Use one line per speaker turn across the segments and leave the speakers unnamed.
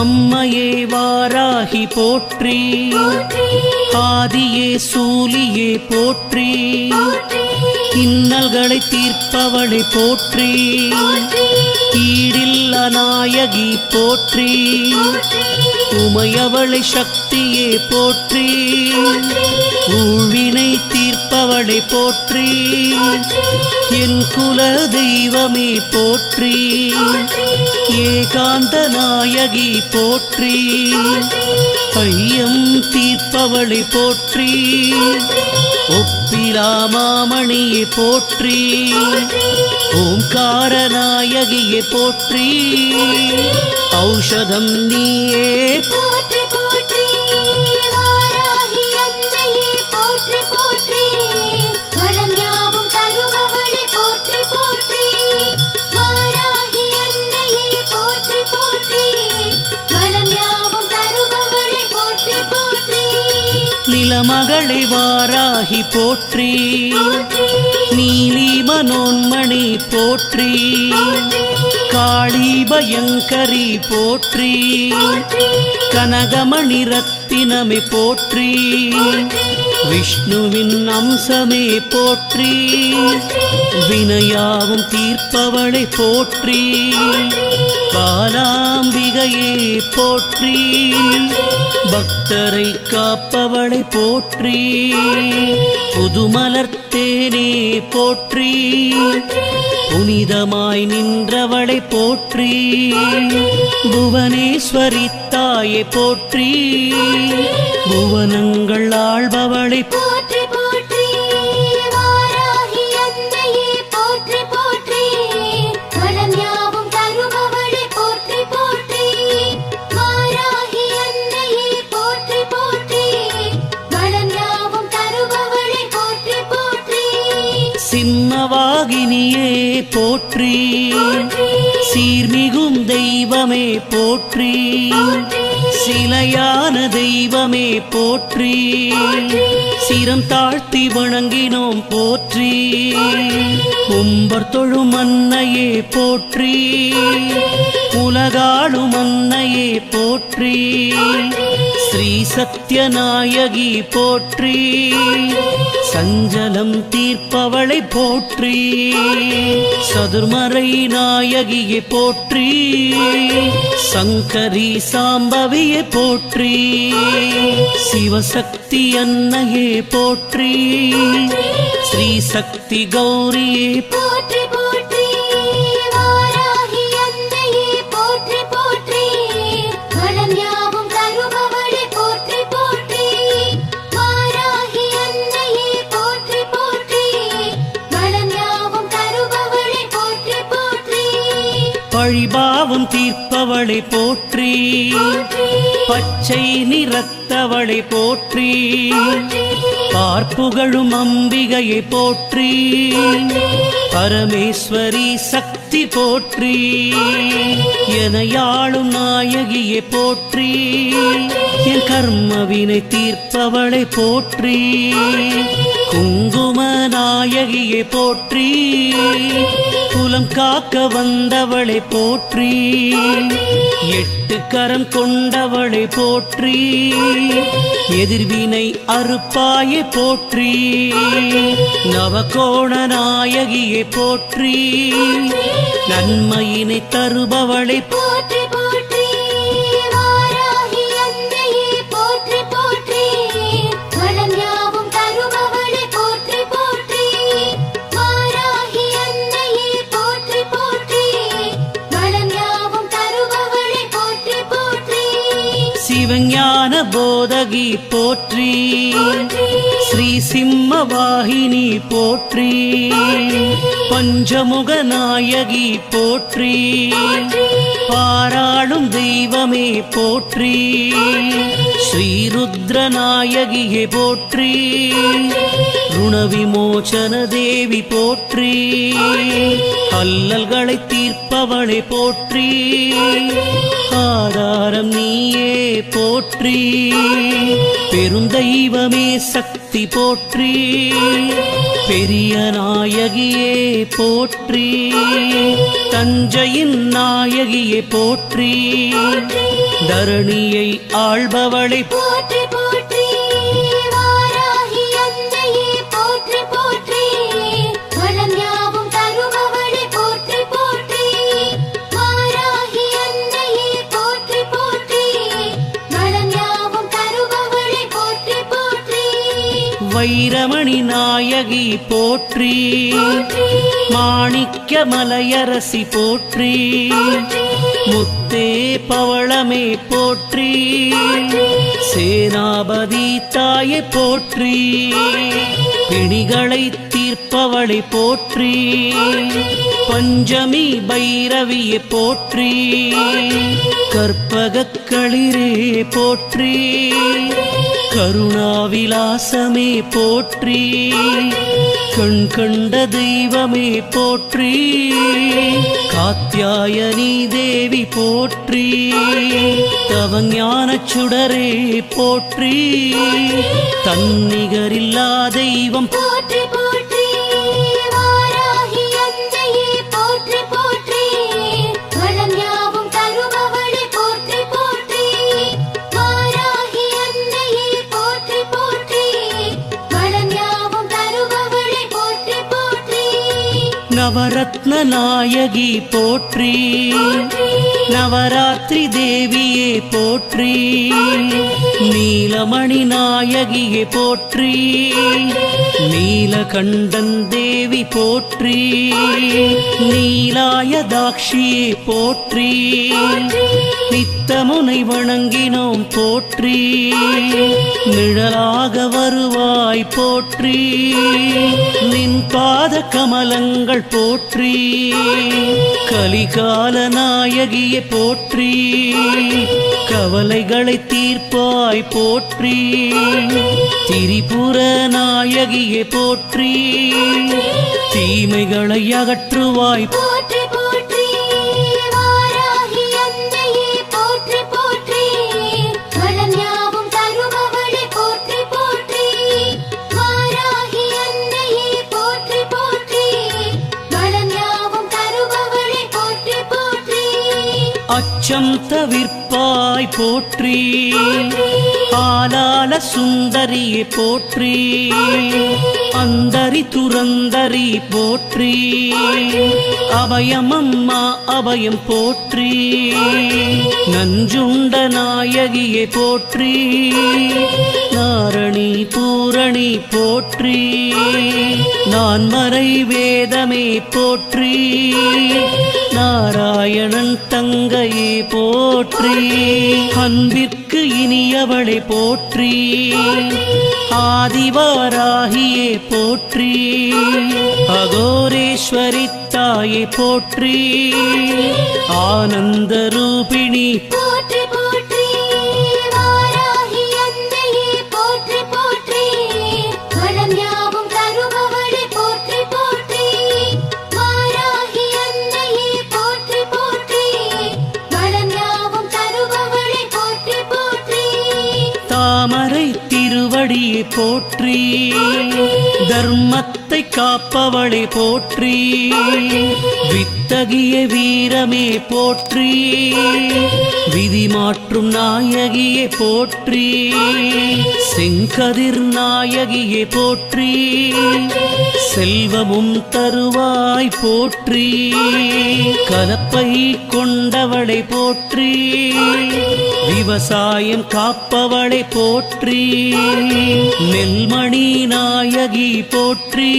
அம்மையே வாராகி போற்றி, ஆதியே சூலியே போற்றி, இன்னல்களை தீர்ப்பவளை போற்றி, ஈடில்ல நாயகி போற்றி, உமையவளை சக்தியே போற்றி, ஊழ்வினை தீர்ப்பவளை போற்றி, என் குல தெய்வமே போற்றி, ஏகாந்த நாயகி போற்றி, ஐயம் தீர்ப்பவளை போற்றி, ஒப்பிலா மாமணியை போற்றி, ஓம்கார நாயகியை போற்றி, ஔஷதம் நீயே
போற்றி போற்றி, வாராகி அன்னையே போற்றி போற்றி, வளம் யாவும் தருபவளே போற்றி போற்றி, வாராகி அன்னையே போற்றி போற்றி, வளம் யாவும் தருபவளே போற்றி போற்றி,
நிலமகளை வாராகி போற்றி, நீலி மனோன்மணி போற்றி, காளி பயங்கரி போற்றி, கனகமணி ரத்தினமே போற்றி, விஷ்ணுவின் அம்சமே போற்றி, வினையாவும் தீர்ப்பவளை போற்றி, பாலாம்பிகையே போற்றி, பக்தரை காப்பவளை போற்றி, புதுமலர்த்தேனே போற்றி, புனிதமாய் நின்றவளை போற்றி, புவனேஸ்வரி தாயை போற்றி, புவனங்கள் ஆள்பவளை
போற்றி போற்றி, வாராகி அன்னையே போற்றி போற்றி, வளம் யாவும் தருபவளே போற்றி போற்றி, வாராகி அன்னையே போற்றி போற்றி, வளம் யாவும் தருபவளே போற்றி போற்றி,
சிம்மவாகினியே போற்றி, சீர்மிகும் தெய்வமே போற்றி, சிலையான தெய்வமே போற்றி, சிரம் தாழ்த்தி வணங்கினோம் போற்றி, கும்பர் தொழும் அன்னையே போற்றி, உலகாளும் அன்னையே போற்றி, ஸ்ரீ சத்யநாயகி போற்றி, சஞ்சலம் தீர்ப்பவளை போற்றி, சதுர்மறை நாயகியை போற்றி, சங்கரி சாம்பவியை போற்றி, சிவசக்தி அன்னையே போற்றி, ஸ்ரீ சக்தி கௌரியே
போற்றி போற்றி, வாராகி அன்னையே போற்றி போற்றி, வளம் யாவும் தருபவளே போற்றி போற்றி, வாராகி அன்னையே போற்றி போற்றி, வளம் யாவும் தருபவளே போற்றி போற்றி,
பழிபாவம் தீர்ப்பவளை போற்றி, பச்சை நிறத்தவளை போற்றி, பார்ப்புகழும் அம்பிகையை போற்றி, பரமேஸ்வரி சக்தி போற்றி, எனையாளும் நாயகியை போற்றி, என் கர்மவினை தீர்ப்பவளை போற்றி, குங்கும நாயகியை போற்றி, குலம் காக்க வந்தவளை போற்றி, எட்டு கரம் கொண்டவளை போற்றி, எதிர்வினை அறுப்பாயை போற்றி, நவகோண நாயகியை போற்றி, நன்மையினை தருபவளை
போற்றி போற்றி, வாராகி அன்னையே போற்றி போற்றி, வளம் யாவும் தருபவளே போற்றி போற்றி, வாராகி அன்னையே போற்றி போற்றி, வளம் யாவும் தருபவளே போற்றி போற்றி,
சிவஞான போதகி போற்றி, ஸ்ரீ சிம்மவாகினி போற்றி, பஞ்சமுக நாயகி போற்றி, பாராளும் தெய்வமே போற்றி, ஸ்ரீருத்ர நாயகியை போற்றி, ருணவிமோசன தேவி போற்றி, அல்லல்களை தீர்ப்பவளை போற்றி, ஆதாரம் நீயே போற்றி பெருந்தெய்வமே சக்தி போற்றி பெரிய நாயகியே போற்றி தஞ்சையின் நாயகியே போற்றி தரணியை ஆள்பவளை
போற்றி போற்றி வாராகி அன்னையே போற்றி போற்றி வளம் யாவும் தருபவளே போற்றி போற்றி வாராகி அன்னையே போற்றி போற்றி வளம் யாவும் தருபவளே போற்றி போற்றி
வைரமணி நாயகி போற்றி மாணிக்க மலையரசி போற்றி முத்தே பவளமே போற்றி சேனாபதி தாயை போற்றி பிணிகளை தீர்ப்பவளை போற்றி பஞ்சமி பைரவியை போற்றி கற்பகக்களிரே போற்றி கருணாவிலாசமே போற்றி கண் கண்ட தெய்வமே போற்றி காத்யாயனி தேவி போற்றி தவஞானச் சுடரே போற்றி தன்னிகரில்லா தெய்வம்
போற்றி போற்றி வாராகி அன்னையே போற்றி போற்றி வளம் யாவும் தருபவளே போற்றி போற்றி வாராகி அன்னையே போற்றி போற்றி வளம் யாவும் தருபவளே போற்றி போற்றி
நவரத்ன நாயகி போற்றி நவராத்திரி தேவியே போற்றி நீலமணி நாயகியே போற்றி நீலகண்டன் தேவி போற்றி நீலாயதாட்சியே போற்றி நித்தமுனை வணங்கினோம் போற்றி நிழலாக வருவாய் போற்றி நின் பாத கமலங்கள் போற்றி கலிகால நாயகியை போற்றி கவலைகளை தீர்ப்பாய் போற்றி திரிபுர நாயகியை போற்றி தீமைகளை அகற்றுவாய்
போற்றி போற்றி வாராகி அன்னையே போற்றி போற்றி வளம் யாவும் தருபவளே போற்றி போற்றி வாராகி அன்னையே போற்றி போற்றி வளம் யாவும் தருபவளே போற்றி போற்றி
அச்சம் தவிர்ப்பாய் போற்றி ஆலால சுந்தரியை போற்றி அந்தரி துரந்தரி போற்றி அபயமம்மா அபயம் போற்றி நஞ்சுண்ட நாயகியை போற்றி நாரணி பூரணி போற்றி நான்மறை வேதமே போற்றி நாராயணன் தங்கையே போற்றி அன்பிற்கு இனியவளை போற்றி ஆதிவாராகியே போற்றி அகோரேஸ்வரி தாயை போற்றி ஆனந்த ரூபிணி
போற்றி போற்றி வாராகி அன்னையே போற்றி போற்றி வளம் யாவும் தருபவளே போற்றி போற்றி வாராகி அன்னையே போற்றி போற்றி வளம் யாவும் தருபவளே போற்றி போற்றி
தாமரை திருவடியை போற்றி தர்மத்தை காப்பவளை போற்றி வித்தகிய வீரமே போற்றி விதி மாற்றும் நாயகியை போற்றி செங்கதிர் நாயகியை போற்றி செல்வமும் தருவாய் போற்றி கலப்பை கொண்டவளை போற்றி விவசாயம் காப்பவளை போற்றி நெல்மணி நாயகி போற்றி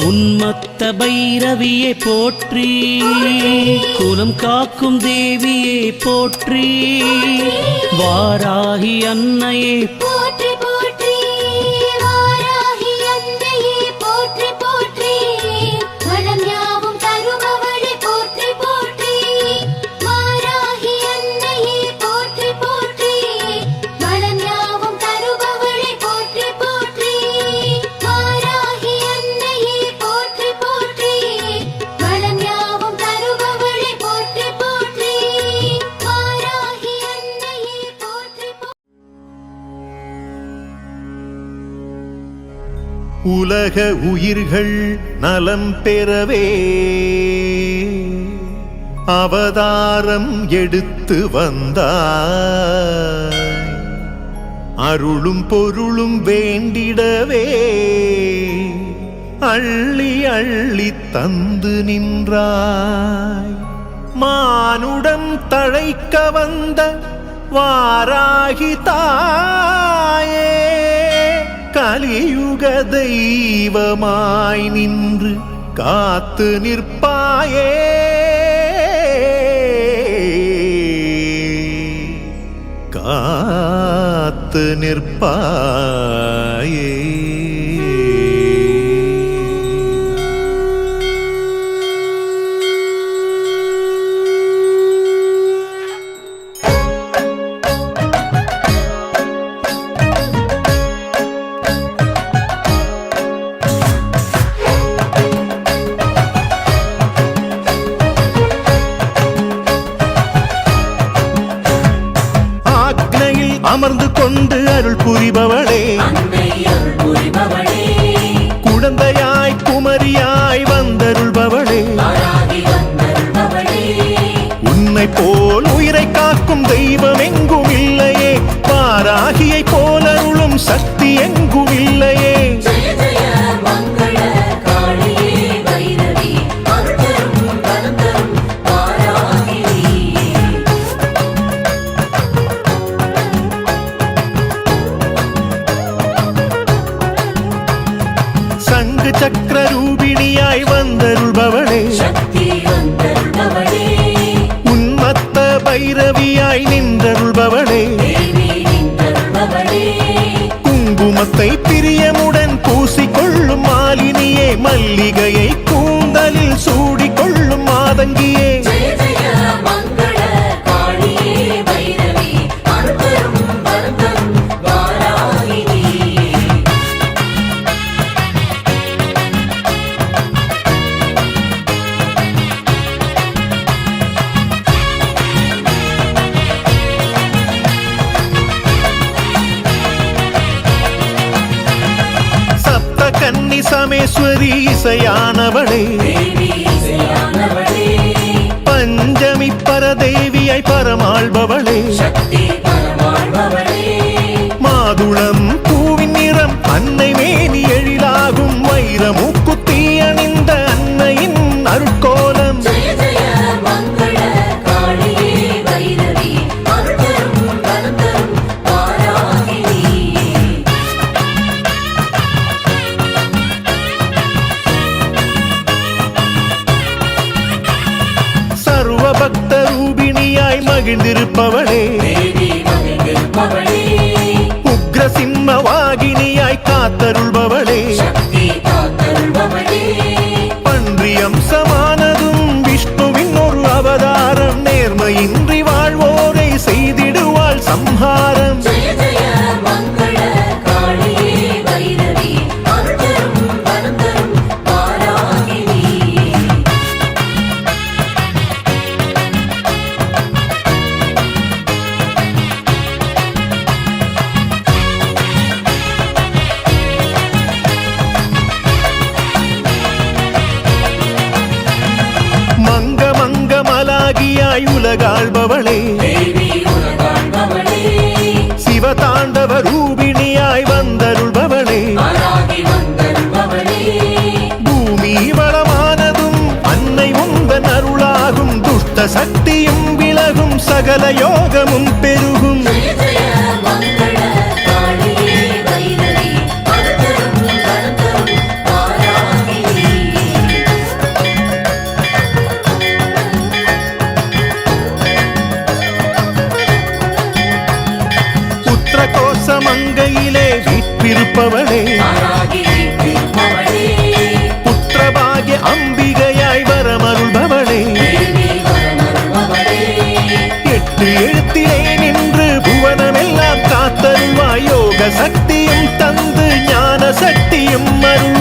உன்மத்த பைரவியை போற்றி குலம் காக்கும் தேவியை போற்றி வாராகி அன்னையே
போற்றி போற்றி வாராகி அன்னையே போற்றி போற்றி வளம் யாவும் தருபவளே போற்றி போற்றி வாராகி அன்னையே போற்றி போற்றி வளம் யாவும் தருபவளே போற்றி போற்றி வாராகி அன்னையே போற்றி போற்றி வளம் யாவும் தருபவளே போற்றி போற்றி
உலக உயிர்கள் நலம் பெறவே அவதாரம் எடுத்து வந்தாய். அருளும் பொருளும் வேண்டிடவே அள்ளி அள்ளி தந்து நின்றாய். மானுடம் தழைக்க வந்த வாராகி தாயே, கலியுக தெய்வமாய் நின்று காத்து நிற்பாயே. காத்து நிற்பாயே. அமர்ந்து கொண்டு அருள் புரிபவளே, குழந்தையாய் குமரியாய் வந்தருள்பவளே, உன்னை போல் உயிரை காக்கும் தெய்வம் எங்கும் இல்லையே, வாராகியை போல் அருளும் சக்தி எங்கும் இல்லையே. சக்கர ரூபிணியாய் வந்தருள்பவளே, உன்மத்த பைரவியாய் நின்றருள்பவளே, குங்குமத்தை பிரியமுடன் பூசிக்கொள்ளும் மாலினியே, மல்லிகையை கூந்தலில் சூடிக்கொள்ளும் மாதங்கியே. கன்னி சமேஸ்வரி இசையானவளே, பஞ்சமி பரதேவியாய் பரமாள்பவளே, மாதுளம் பூவின் நிறம் அன்னை மேனி எழிலாகும், வைரமுக்குத்தி அணிந்த அன்னையின் அருட்கோலம். பக்த ரூபிணியாய் மகிழ்ந்திருப்பவளே, உக்ர சிம்ம வாகினியாய் காத்தருள்பவளே, பன்றி அம்சமானதும் விஷ்ணுவின் ஒரு அவதாரம், நேர்மையின்றி வாழ்வோரை செய்திடுவாள் சம்ஹாரம். மங்கமலாகியாய் உலகாள்பவளே, சிவதாண்டவ ரூபிணியாய் வந்தருள்பவளே, பூமி வளமானதும் அன்னை உந்தன் அருளாகும், துஷ்ட சக்தியும் விலகும், சகல யோகமும் பெருகும். மங்கையிலே வீற்றிருப்பவளே, புத்திரபாகிய அம்பிகையாய் வரமருள்பவளே, எட்டு எழுத்திலே நின்று புவனமெல்லாம் காத்தருள்வாய், யோக சக்தியும் தந்து ஞான சக்தியும் அருள்.